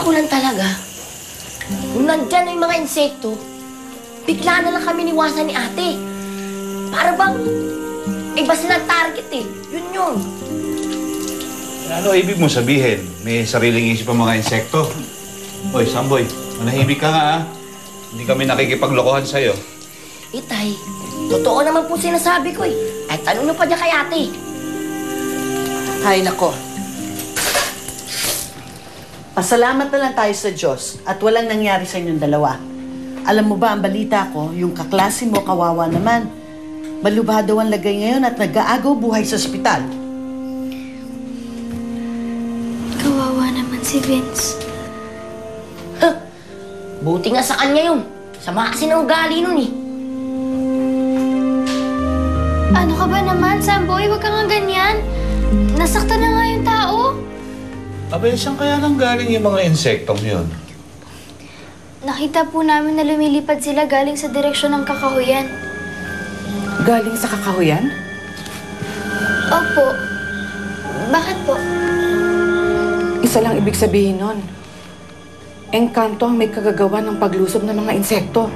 Ako lang talaga, nung nandyan na yung mga insekto, bigla na lang kami niwasan ni ate. Para bang iba silang target eh. Yun yun. Ano ibig mo sabihin? May sariling isip ang mga insekto? Hoy, Samboy, manahimik ka nga ah. Hindi kami nakikipaglokohan sa'yo. Tay, totoo naman po sinasabi ko eh. Ay, tanong nyo pa niya kay ate. Hay nako. Pasalamat na lang tayo sa Diyos at walang nangyari sa inyong dalawa. Alam mo ba ang balita ko, yung kaklase mo kawawa naman. Malubha daw ang lagay ngayon at nag-aagaw buhay sa ospital. Kawawa naman si Vince. Buti nga sa kanya yun. Sama kasi ng ugali nun eh. Ano ka ba naman, Samboy? Huwag ka nga ganyan. Nasaktan na nga yung tao. Abay, saan kaya nang galing yung mga insektong yun? Nakita po namin na lumilipad sila galing sa direksyon ng kakahuyan. Galing sa kakahuyan? Opo. Bakit po? Isa lang ibig sabihin nun. Engkanto ang may kagagawa ng paglusob ng mga insekto.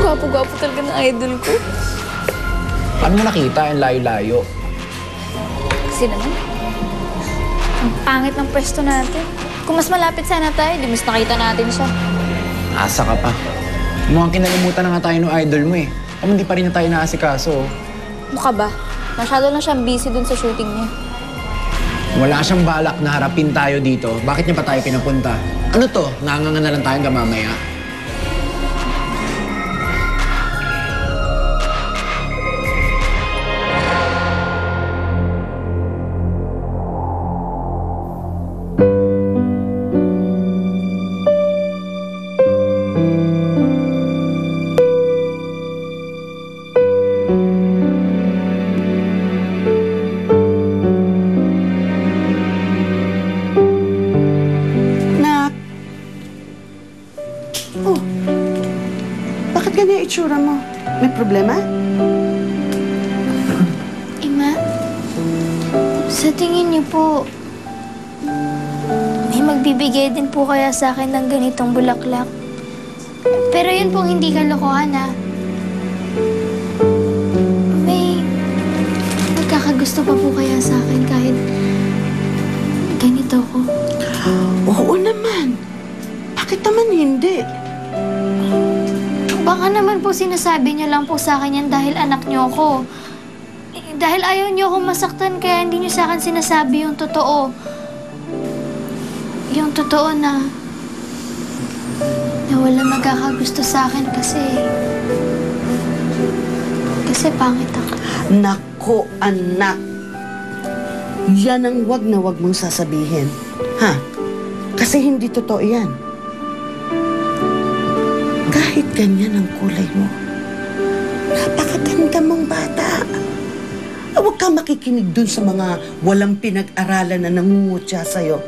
Gwapo-gwapo talaga ng idol ko. Paano mo nakita ang layo-layo? Kasi naman, ang pangit ng pwesto natin. Kung mas malapit sana tayo, di mas nakita natin siya. Asa ka pa. Mukhang kinalimutan na nga tayo ng idol mo eh. Kung hindi pa rin na tayo naasikaso. Mukha ba? Masyado lang siyang busy dun sa shooting niya. Wala siyang balak na harapin tayo dito. Bakit niya pa tayo pinapunta? Ano to? Nanganga na lang tayo hanggang mamaya. Bakit ganyan itsura mo? May problema? Ima, sa tingin niyo po, may magbibigay din po kaya sa akin ng ganitong bulaklak. Pero yun pong hindi kalokohan, ha? May magkakagusto pa po kaya sa akin kahit ganito ko. Oo naman. Bakit naman hindi? Baka naman po sinasabi niyo lang po sa akin yan dahil anak niyo ako. Dahil ayaw niyo akong masaktan kaya hindi niyo sa akin sinasabi yung totoo. Yung totoo na wala magkakagusto sa akin kasi pangit ako. Nako, anak. Yan ang wag na wag mong sasabihin. Ha? Kasi hindi totoo yan. Kahit ganyan ang kulay mo, napakaganda mong bata. Huwag kang makikinig dun sa mga walang pinag-aralan na nangungutya sa'yo.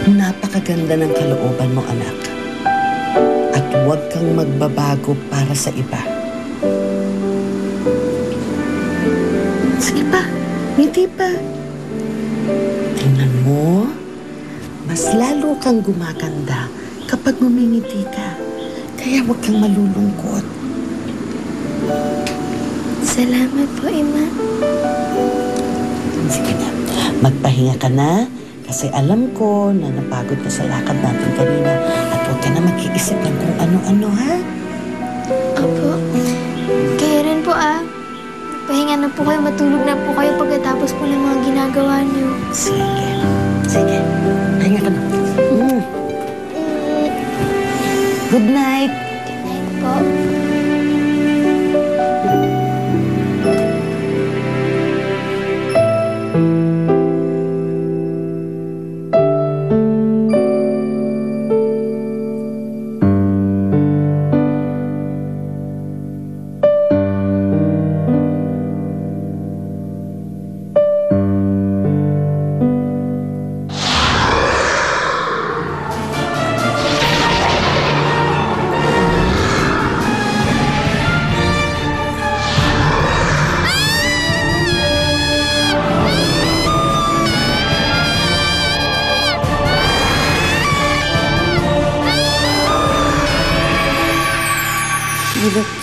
Napakaganda ng kalooban mo, anak. At huwag kang magbabago para sa iba. Sige pa, ngiti pa. Tingnan mo, mas lalo kang gumaganda kapag ngumingiti ka. Kaya huwag kang malulungkot. Salamat po, Ima. Sige na, magpahinga ka na. Kasi alam ko na napagod ka sa lakad natin kanina. At huwag ka na mag-iisip ng kung ano-ano, ha? Opo. Kaya rin po, pahinga na po kayo, matulog na po kayo pagkatapos po ng mga ginagawa niyo. Sige. Sige. Pahinga ka na. Good night. Good night po.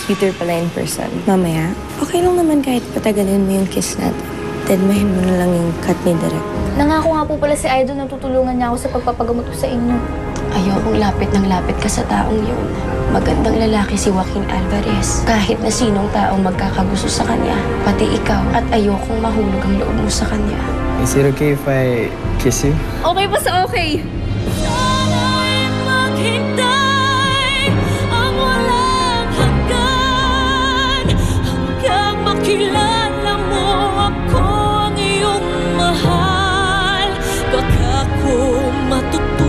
cuter pala in person. Mamaya, okay lang naman kahit patagalin mo yung kiss natin. Dedmahin mo na lang yung cut ni Direk. Nangako nga po pala si Idol na tutulungan niya ako sa pagpapagamot ko sa inyo. Ayokong lapit ng lapit ka sa taong yun. Magandang lalaki si Joaquin Alvarez. Kahit na sinong taong magkakagusto sa kanya, pati ikaw. At ayokong mahulog ang loob mo sa kanya. Is it okay if I kiss you? Okay pa sa okay. Sana'y maghintay ang walang hanggan hanggang makilala mo ako ang iyong mahal. Baka ko matutunan